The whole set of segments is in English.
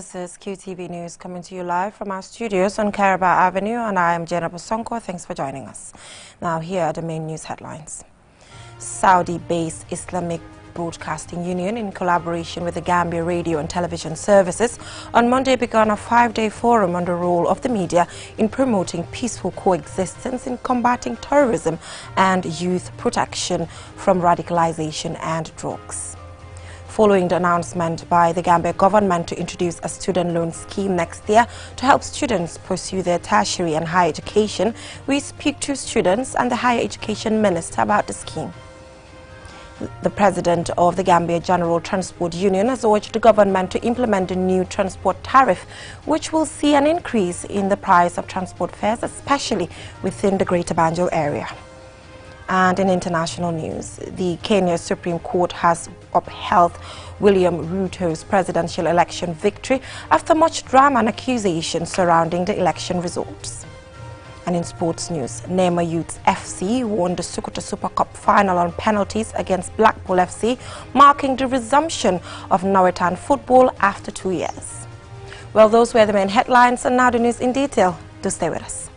This is QTV News coming to you live from our studios on Caraba Avenue, and I am Jenna Bosonko. Thanks for joining us. Now, here are the main news headlines. Saudi-based Islamic Broadcasting Union, in collaboration with the Gambia Radio and Television Services, on Monday began a 5-day forum on the role of the media in promoting peaceful coexistence in combating terrorism and youth protection from radicalization and drugs. Following the announcement by the Gambia government to introduce a student loan scheme next year to help students pursue their tertiary and higher education, we speak to students and the Higher Education Minister about the scheme. The President of the Gambia General Transport Union has urged the government to implement a new transport tariff, which will see an increase in the price of transport fares, especially within the Greater Banjul area. And in international news, the Kenya Supreme Court has upheld William Ruto's presidential election victory after much drama and accusation surrounding the election results. And in sports news, Nema Youths FC won the Sukuta Super Cup final on penalties against Blackpool FC, marking the resumption of Norwetan football after 2 years. Well, those were the main headlines, and now the news in detail. Do stay with us.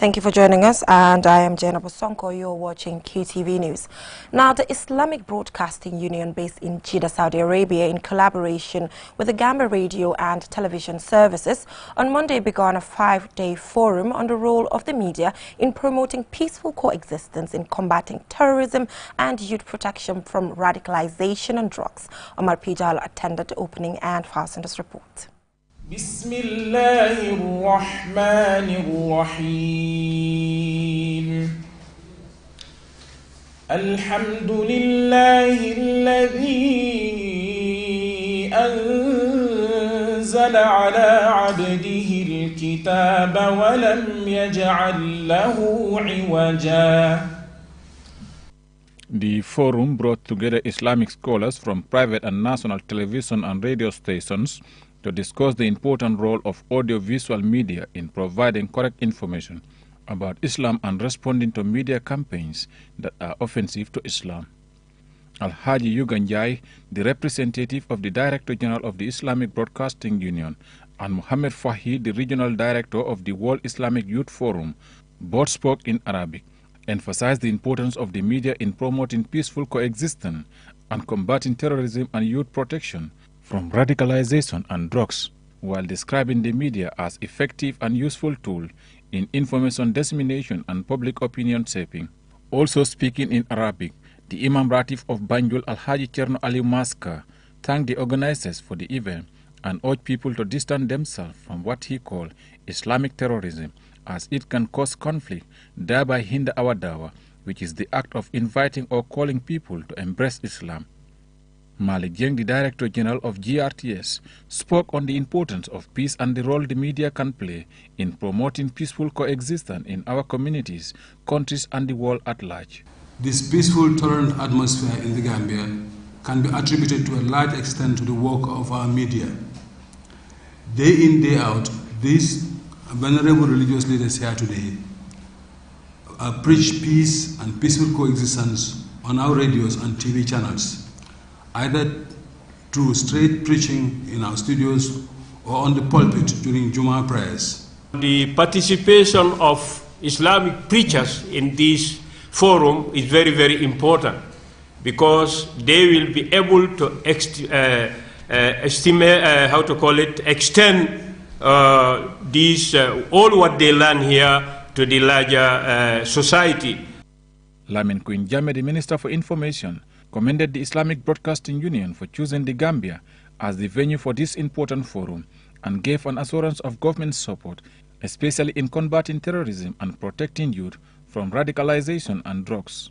Thank you for joining us, and I am Jenna Bosonko. You're watching QTV News. Now, the Islamic Broadcasting Union, based in Jeddah, Saudi Arabia, in collaboration with the Gambia Radio and Television Services, on Monday began a 5-day forum on the role of the media in promoting peaceful coexistence in combating terrorism and youth protection from radicalization and drugs. Omar Pijal attended the opening and fastened this report. بسم الله الرحمن الرحيم الحمد لله الذي أنزل على عبده الكتاب ولم يجعل له عوجا. The forum brought together Islamic scholars from private and national television and radio stations to discuss the important role of audiovisual media in providing correct information about Islam and responding to media campaigns that are offensive to Islam. Al-Haji Yuganjai, the representative of the Director General of the Islamic Broadcasting Union, and Muhammad Fahid, the Regional Director of the World Islamic Youth Forum, both spoke in Arabic, emphasized the importance of the media in promoting peaceful coexistence and combating terrorism and youth protection from radicalization and drugs, while describing the media as effective and useful tool in information dissemination and public opinion shaping. Also speaking in Arabic, the Imam Ratib of Banjul, Al-Haji Cherno Ali Maska, thanked the organizers for the event and urged people to distance themselves from what he called Islamic terrorism, as it can cause conflict, thereby hinder our dawah, which is the act of inviting or calling people to embrace Islam. Malik Jeng, the Director General of GRTS, spoke on the importance of peace and the role the media can play in promoting peaceful coexistence in our communities, countries and the world at large. This peaceful, tolerant atmosphere in the Gambia can be attributed to a large extent to the work of our media. Day in, day out, these venerable religious leaders here today preach peace and peaceful coexistence on our radios and TV channels, either through straight preaching in our studios or on the pulpit during Jummah prayers. The participation of Islamic preachers in this forum is very, very important, because they will be able to extend all what they learn here to the larger society. Lamin Queen Jame, the Minister for Information, commended the Islamic Broadcasting Union for choosing the Gambia as the venue for this important forum and gave an assurance of government support, especially in combating terrorism and protecting youth from radicalization and drugs.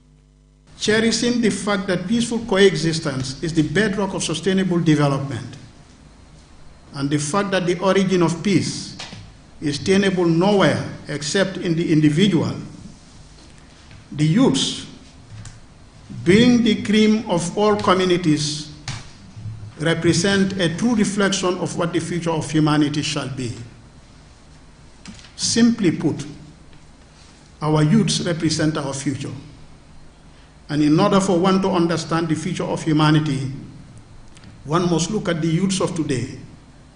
Cherishing the fact that peaceful coexistence is the bedrock of sustainable development, and the fact that the origin of peace is tenable nowhere except in the individual, the youths, being the cream of all communities, represent a true reflection of what the future of humanity shall be. Simply put, our youths represent our future. And in order for one to understand the future of humanity, one must look at the youths of today,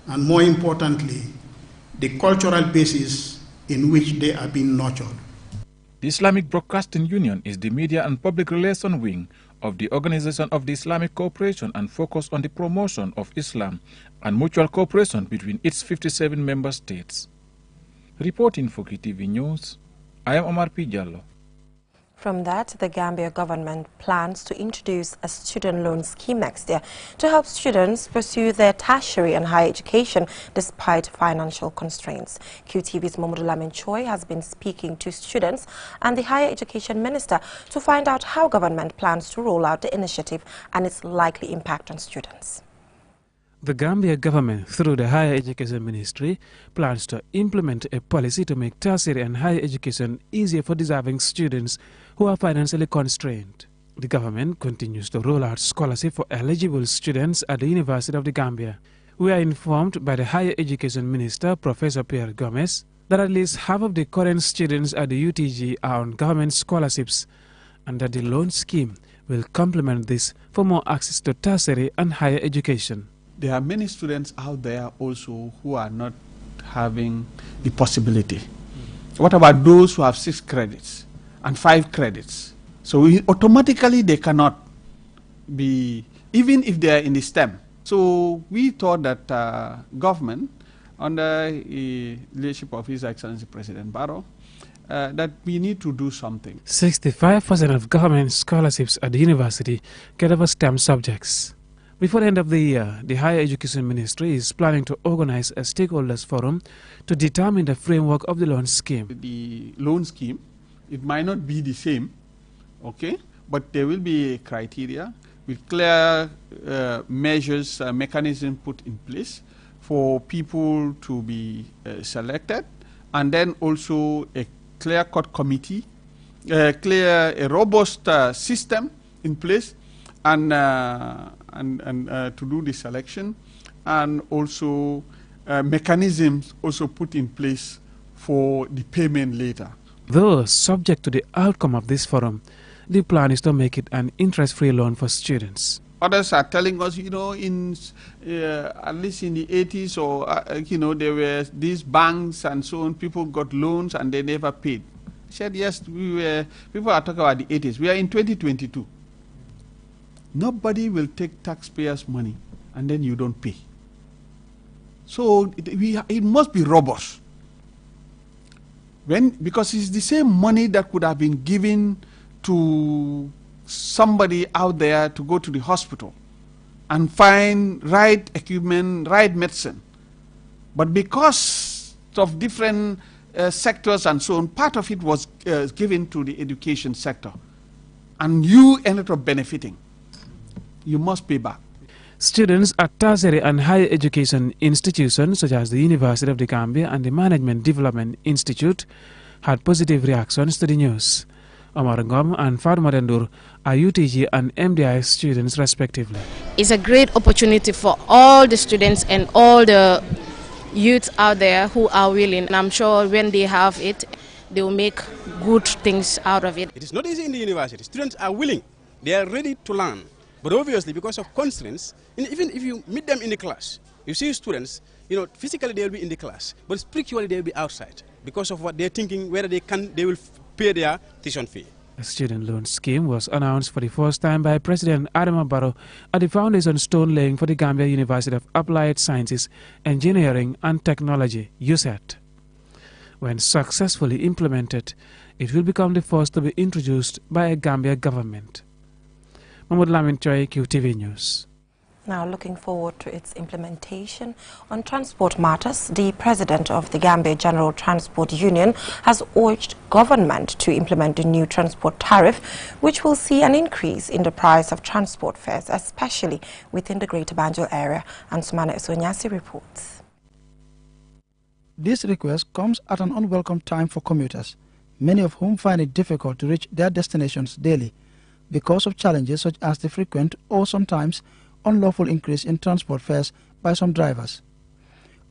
and more importantly, the cultural basis in which they are being nurtured. The Islamic Broadcasting Union is the media and public relations wing of the Organization of the Islamic Cooperation and focus on the promotion of Islam and mutual cooperation between its 57 member states. Reporting for KTV News, I am Omar P. Jallo. From that, the Gambia government plans to introduce a student loan scheme next year to help students pursue their tertiary and higher education despite financial constraints. QTV's Mamadou Lamin Choi has been speaking to students and the Higher Education Minister to find out how government plans to roll out the initiative and its likely impact on students. The Gambia government, through the Higher Education Ministry, plans to implement a policy to make tertiary and higher education easier for deserving students who are financially constrained. The government continues to roll out scholarship for eligible students at the University of the Gambia. We are informed by the Higher Education Minister, Professor Pierre Gomez, that at least half of the current students at the UTG are on government scholarships and that the loan scheme will complement this for more access to tertiary and higher education. There are many students out there also who are not having the possibility. What about those who have 6 credits and 5 credits? So automatically they cannot be, even if they are in the STEM. So we thought that government, under the leadership of His Excellency President Barrow, that we need to do something. 65% of government scholarships at the university cover STEM subjects. Before the end of the year, the Higher Education Ministry is planning to organize a stakeholders forum to determine the framework of the loan scheme. The loan scheme, it might not be the same, okay, but there will be a criteria with clear measures, mechanism put in place for people to be selected, and then also a clear-cut committee, a robust system in place, and to do the selection, and also mechanisms also put in place for the payment later. Though subject to the outcome of this forum, the plan is to make it an interest-free loan for students. Others are telling us, you know, in at least in the 80s, or you know, there were these banks and so on. People got loans and they never paid. I said yes. People are talking about the 80s. We are in 2022. Nobody will take taxpayers' money and then you don't pay. So it must be robust. Because it's the same money that could have been given to somebody out there to go to the hospital and find right equipment, right medicine. But because of different sectors and so on, part of it was given to the education sector. And you ended up benefiting. You must pay back. Students at tertiary and higher education institutions such as the University of the Gambia and the Management Development Institute had positive reactions to the news. Omar Ngom and Fatma Dendur are UTG and MDI students respectively. It's a great opportunity for all the students and all the youths out there who are willing. And I'm sure when they have it, they will make good things out of it. It is not easy in the university. Students are willing. They are ready to learn. But obviously, because of constraints, even if you meet them in the class, you see students, you know, physically they will be in the class, but spiritually they will be outside because of what they're thinking, whether they will pay their tuition fee. A student loan scheme was announced for the first time by President Adama Barrow at the foundation stone laying for the Gambia University of Applied Sciences, Engineering and Technology, USET. When successfully implemented, it will become the first to be introduced by a Gambia government. Mahmoud Lamin Choi, QTV News. Now, looking forward to its implementation. On transport matters, the president of the Gambia General Transport Union has urged government to implement the new transport tariff, which will see an increase in the price of transport fares, especially within the Greater Banjul area. And Sumana Esonyasi reports. This request comes at an unwelcome time for commuters, many of whom find it difficult to reach their destinations daily because of challenges such as the frequent or sometimes unlawful increase in transport fares by some drivers.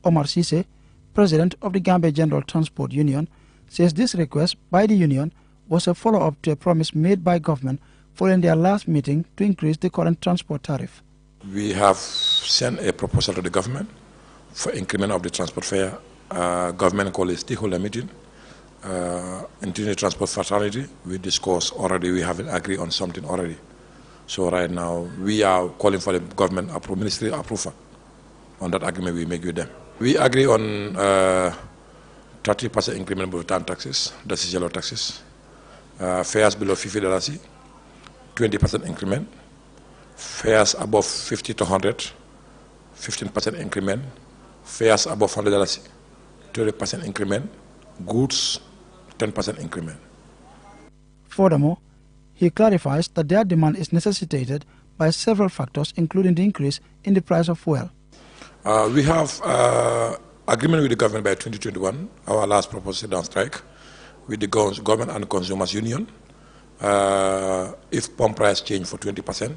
Omar Sise, president of the Gambia General Transport Union, says this request by the union was a follow-up to a promise made by government following their last meeting to increase the current transport tariff. We have sent a proposal to the government for increment of the transport fare. Government called a stakeholder meeting. International Transport Fraternity, we discussed already, we haven't agreed on something already. So right now, we are calling for the government ministry approval on that agreement we make with them. We agree on 30% increment of town taxes, that is yellow taxes. Fares below $50, 20% increment. Fares above 50 to 100, 15% increment. Fares above $100, 30% increment. Goods, 10% increment. Furthermore, he clarifies that their demand is necessitated by several factors, including the increase in the price of fuel. We have agreement with the government by 2021, our last proposal down strike, with the government and consumers union. If pump price change for 20%,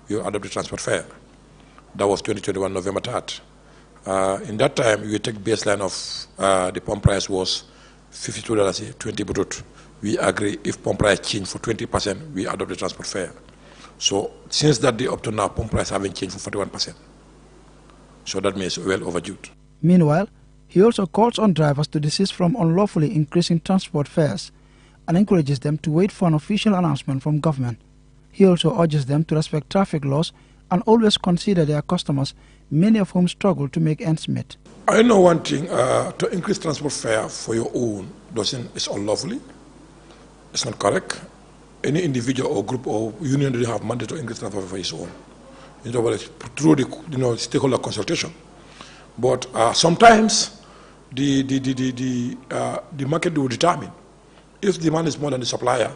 we will adopt the transport fare. That was 2021, November 3rd. In that time, we take baseline of the pump price was $52, 20 brut. We agree if pump price change for 20%, we adopt the transport fare. So since that day up to now, pump price haven't changed for 41%. So that means well overdue. Meanwhile, he also calls on drivers to desist from unlawfully increasing transport fares and encourages them to wait for an official announcement from government. He also urges them to respect traffic laws and always consider their customers, many of whom struggle to make ends meet. I know one thing, to increase transport fare for your own is unlawfully. It's not correct. Any individual or group or union that have mandate to increase transport fare for his own. Through the stakeholder consultation. But sometimes the market will determine. If demand is more than the supplier,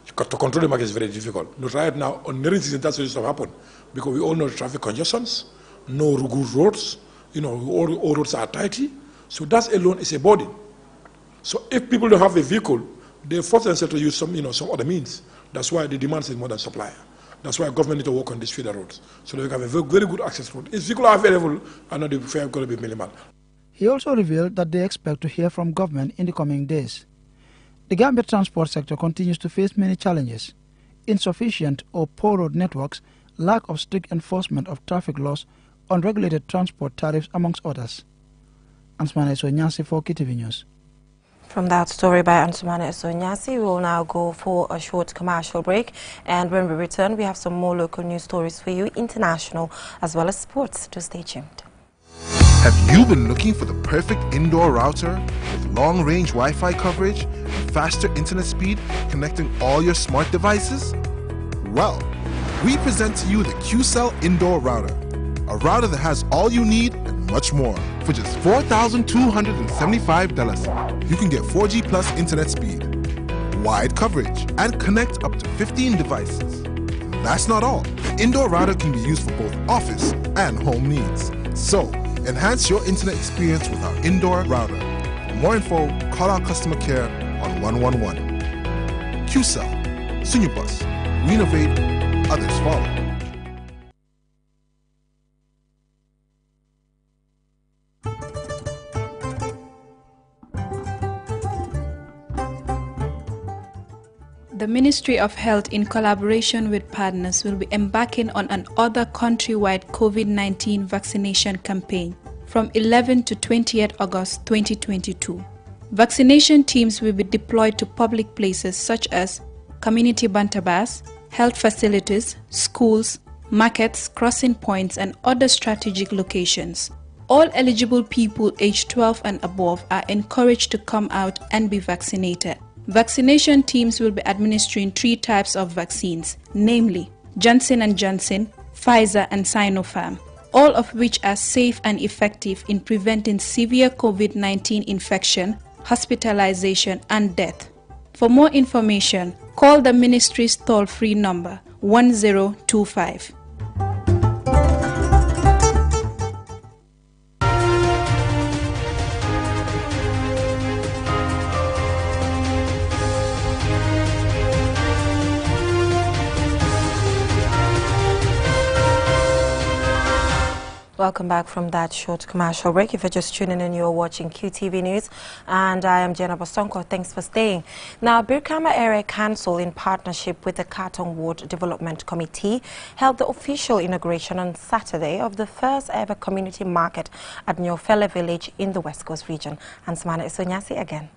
to control the market is very difficult. But right now, on the season, that's what happen, because we all know the traffic congestions, no good roads, all roads are tighty. So that alone is a burden. So if people don't have a vehicle, they force themselves to use some other means. That's why the demand is more than supply. That's why government need to work on these feeder roads, so that we have a very good access road. If vehicles are available, I know the fare is going to be minimal. He also revealed that they expect to hear from government in the coming days. The Gambia transport sector continues to face many challenges: insufficient or poor road networks, lack of strict enforcement of traffic laws, unregulated transport tariffs, amongst others. Ansumane Sonyasi for KTV News. From that story by Ansumane Sonyasi, we will now go for a short commercial break. And when we return, we have some more local news stories for you, international as well as sports. To stay tuned. Have you been looking for the perfect indoor router with long-range Wi-Fi coverage and faster internet speed connecting all your smart devices? Well, we present to you the QCell Indoor Router, a router that has all you need and much more. For just $4,275, you can get 4G plus internet speed, wide coverage, and connect up to 15 devices. And that's not all. The indoor router can be used for both office and home needs. So, enhance your internet experience with our indoor router. For more info, call our customer care on 111. QCell, Sunubus. We innovate, others follow. The Ministry of Health, in collaboration with partners, will be embarking on an other countrywide COVID-19 vaccination campaign from 11 to 28 August 2022. Vaccination teams will be deployed to public places such as community bantabas, health facilities, schools, markets, crossing points, and other strategic locations. All eligible people aged 12 and above are encouraged to come out and be vaccinated. Vaccination teams will be administering 3 types of vaccines, namely Johnson & Johnson, Pfizer, and Sinopharm, all of which are safe and effective in preventing severe COVID-19 infection, hospitalization, and death. For more information, call the Ministry's toll-free number 1025. Welcome back from that short commercial break. If you're just tuning in, you're watching QTV News, and I am Jenna Bosonko. Thanks for staying. Now, Brikama Area Council, in partnership with the Katong Ward Development Committee, held the official inauguration on Saturday of the first ever community market at Nyofele Village in the West Coast region. And Samana Isonyasi again.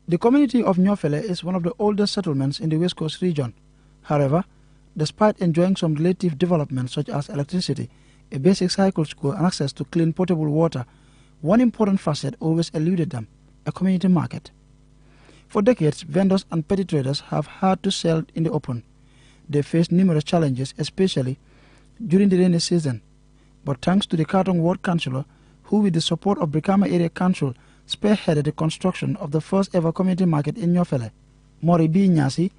The community of Nyofele is one of the oldest settlements in the West Coast region. However, despite enjoying some relative developments such as electricity, a basic cycle school and access to clean potable water, one important facet always eluded them: a community market. For decades, vendors and petty traders have had to sell in the open. They faced numerous challenges, especially during the rainy season. But thanks to the Katong Ward Councillor, who with the support of Brikama Area Council spearheaded the construction of the first ever community market in Nyofele. Mori B. Nyasi,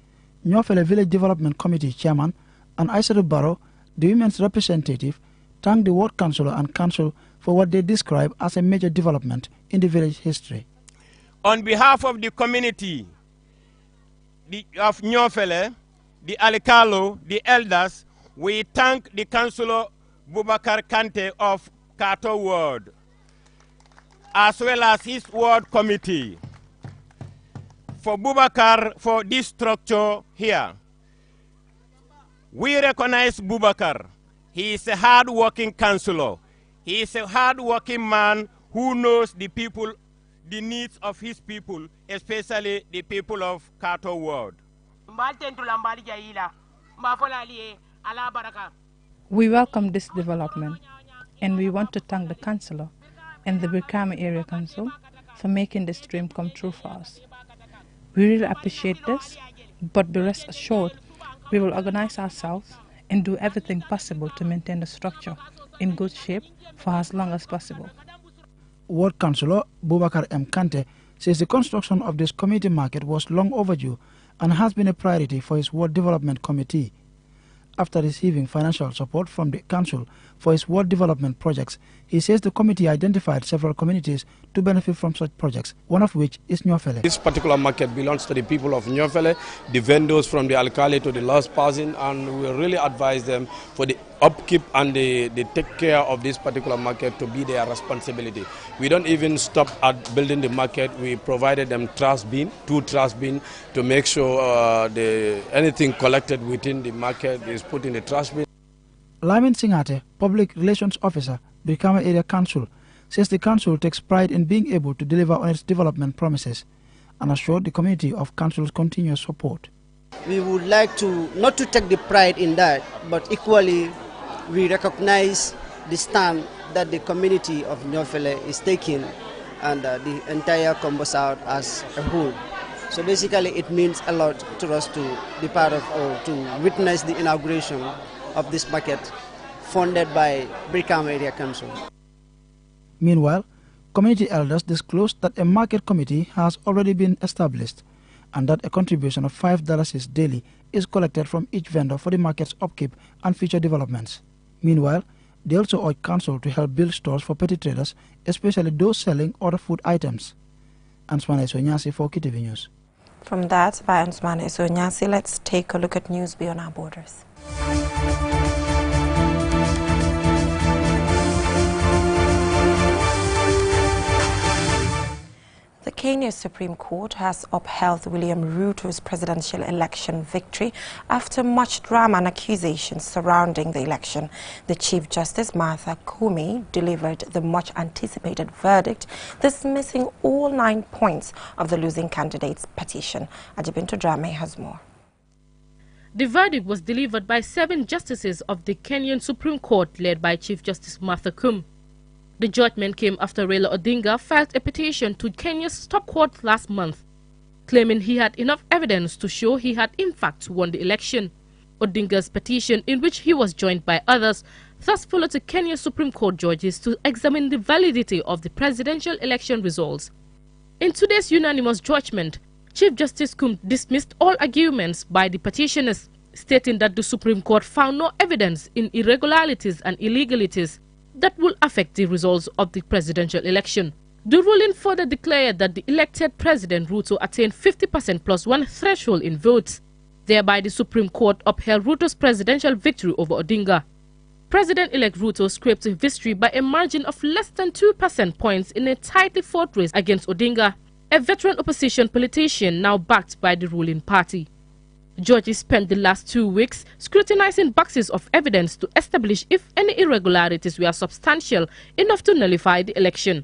Nyofele Village Development Committee Chairman, and Aissatou Barrow, the women's representative, thanked the Ward Councillor and Council for what they describe as a major development in the village history. On behalf of the community of Nyofele, the Alikalo, the elders, we thank the Councillor Bubakar Kante of Kato Ward, as well as his ward committee, for Bubakar for this structure here. We recognize Bubakar. He is a hard-working councillor. He is a hard-working man who knows the people, the needs of his people, especially the people of Kato Ward. We welcome this development, and we want to thank the councillor and the Brikama Area Council for making this dream come true for us. We really appreciate this, but be rest assured we will organize ourselves and do everything possible to maintain the structure in good shape for as long as possible. Ward Councillor Bubakar M. Kante says the construction of this community market was long overdue and has been a priority for his Ward Development Committee. After receiving financial support from the Council for his ward development projects, he says the committee identified several communities to benefit from such projects, one of which is Nyofele. This particular market belongs to the people of Nyofele, the vendors from the alkali to the last person, and we really advise them for the upkeep and the take care of this particular market to be their responsibility. We don't even stop at building the market. We provided them trash bin, 2 trash bin, to make sure anything collected within the market is put in the trash bin. Lamin Singate, Public Relations Officer, Brikama Area Council, says the council takes pride in being able to deliver on its development promises and assured the community of council's continuous support. We would like to not to take the pride in that, but equally we recognize the stand that the community of Nyofele is taking and the entire Combo South as a whole. So basically it means a lot to us to be part of or to witness the inauguration of this market funded by Brikama Area Council. Meanwhile, community elders disclosed that a market committee has already been established and that a contribution of $5 daily is collected from each vendor for the market's upkeep and future developments. Meanwhile, they also urge council to help build stores for petty traders, especially those selling other food items. Ansmane Isonyasi for QTV News. From that, by Ansmane Isonyasi, let's take a look at news beyond our borders. The Kenya Supreme Court has upheld William Ruto's presidential election victory after much drama and accusations surrounding the election. The Chief Justice Martha Koome delivered the much-anticipated verdict, dismissing all 9 points of the losing candidate's petition. Ajibinto Drame has more. The verdict was delivered by 7 justices of the Kenyan Supreme Court led by Chief Justice Martha Koome. The judgment came after Raila Odinga filed a petition to Kenya's top court last month, claiming he had enough evidence to show he had in fact won the election. Odinga's petition, in which he was joined by others, thus followed to Kenya's Supreme Court judges to examine the validity of the presidential election results. In today's unanimous judgment, Chief Justice Koome dismissed all arguments by the petitioners, stating that the Supreme Court found no evidence in irregularities and illegalities that will affect the results of the presidential election. The ruling further declared that the elected President Ruto attained 50% plus 1 threshold in votes. Thereby, the Supreme Court upheld Ruto's presidential victory over Odinga. President-elect Ruto scraped victory by a margin of less than 2% points in a tightly fought race against Odinga, a veteran opposition politician now backed by the ruling party. Judges spent the last 2 weeks scrutinizing boxes of evidence to establish if any irregularities were substantial enough to nullify the election,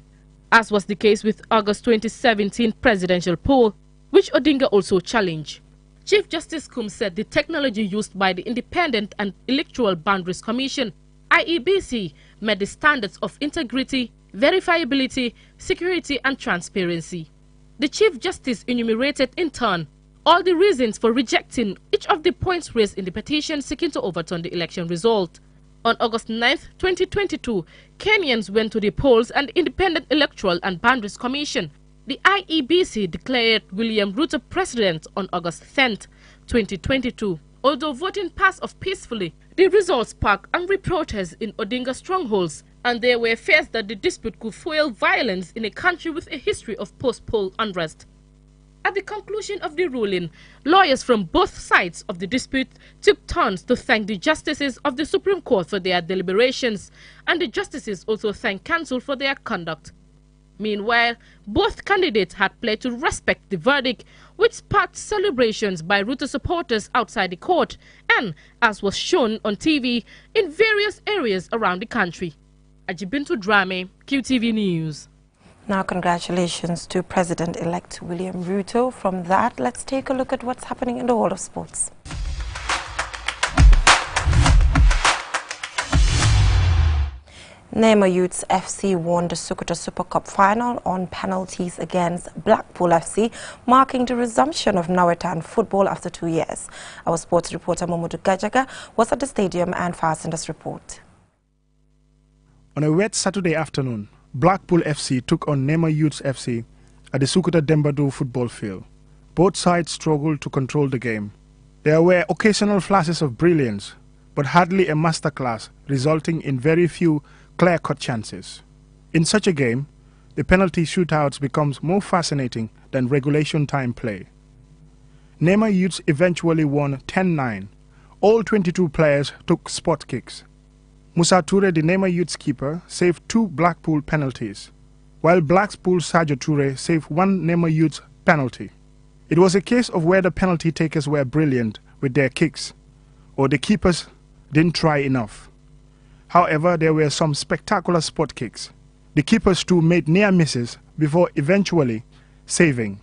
as was the case with August 2017 presidential poll, which Odinga also challenged. Chief Justice Kum said the technology used by the Independent and Electoral Boundaries Commission, IEBC, met the standards of integrity, verifiability, security and transparency. The Chief Justice enumerated in turn all the reasons for rejecting each of the points raised in the petition seeking to overturn the election result. On August 9, 2022, Kenyans went to the polls and the Independent Electoral and Boundaries Commission. The IEBC declared William Ruto president on August 10, 2022. Although voting passed off peacefully, the results sparked angry protests in Odinga strongholds, and there were fears that the dispute could fuel violence in a country with a history of post-poll unrest. At the conclusion of the ruling, lawyers from both sides of the dispute took turns to thank the justices of the Supreme Court for their deliberations, and the justices also thanked counsel for their conduct. Meanwhile, both candidates had pledged to respect the verdict, which sparked celebrations by Ruto supporters outside the court and, as was shown on TV, in various areas around the country. Ajibintu Drame, QTV News. Now, congratulations to President-elect William Ruto. From that, let's take a look at what's happening in the world of sports. Nema Youths FC won the Sukuta Super Cup final on penalties against Blackpool FC, marking the resumption of Nawetan football after 2 years. Our sports reporter Momodu Gajaga was at the stadium and fastened this report. On a wet Saturday afternoon, Blackpool FC took on Nema Youths FC at the Sukuta Dembadu football field. Both sides struggled to control the game. There were occasional flashes of brilliance, but hardly a masterclass, resulting in very few clear-cut chances. In such a game, the penalty shootouts becomes more fascinating than regulation time play. Nema Youths eventually won 10-9. All 22 players took spot kicks. Musa Toure, the Nema Youths keeper, saved 2 Blackpool penalties, while Blackpool's Sadio Toure saved 1 Nema Youths penalty. It was a case of where the penalty takers were brilliant with their kicks, or the keepers didn't try enough. However, there were some spectacular spot kicks. The keepers too made near misses before eventually saving.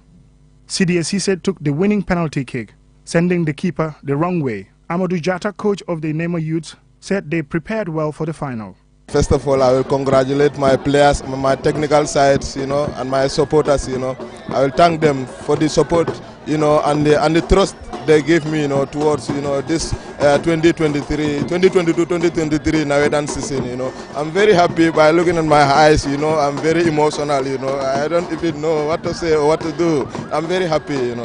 Sidia Cisse took the winning penalty kick, sending the keeper the wrong way. Amadou Jata, coach of the Nema Youths, said they prepared well for the final. First of all, I will congratulate my players, my technical sides, and my supporters, I will thank them for the support, and the trust they give me, towards, this 2022-2023 Nawetan season, I'm very happy by looking at my eyes, I'm very emotional, I don't even know what to say or what to do. I'm very happy,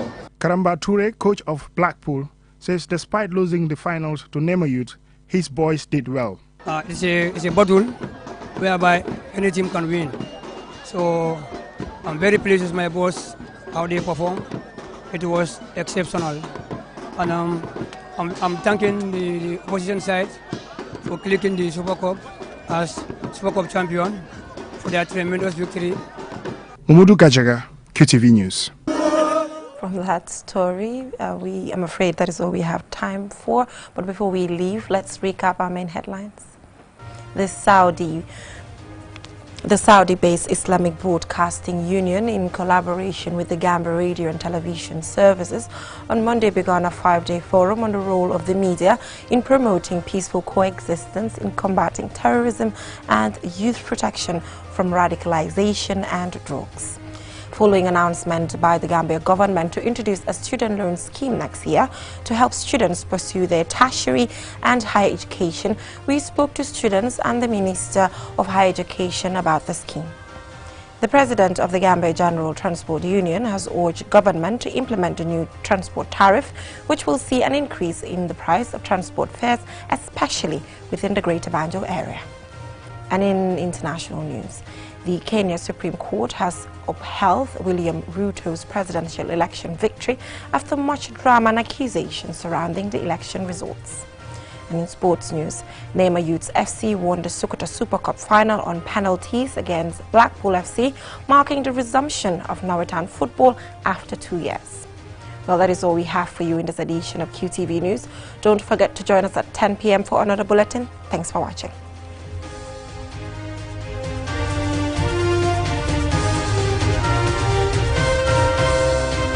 Karamba Toure, coach of Blackpool, says despite losing the finals to Nema Youth, his boys did well. It's a battle whereby any team can win. So I'm very pleased with my boys, how they performed. It was exceptional. And I'm thanking the opposition side for clicking the Super Cup as Super Cup champion for their tremendous victory. Umudu Gajaga, QTV News. From that story, I'm afraid that is all we have time for. But before we leave, let's recap our main headlines. The Saudi-based Islamic Broadcasting Union, in collaboration with the Gambia Radio and Television Services, on Monday began a 5-day forum on the role of the media in promoting peaceful coexistence in combating terrorism and youth protection from radicalization and drugs. Following announcement by the Gambia government to introduce a student loan scheme next year to help students pursue their tertiary and higher education, we spoke to students and the Minister of Higher Education about the scheme. The President of the Gambia General Transport Union has urged government to implement a new transport tariff, which will see an increase in the price of transport fares, especially within the Greater Banjul area. And in international news, the Kenya Supreme Court has upheld William Ruto's presidential election victory after much drama and accusation surrounding the election results. And in sports news, Nema Youths FC won the Sukuta Super Cup final on penalties against Blackpool FC, marking the resumption of Nawetan football after 2 years. Well, that is all we have for you in this edition of QTV News. Don't forget to join us at 10 p.m. for another bulletin. Thanks for watching.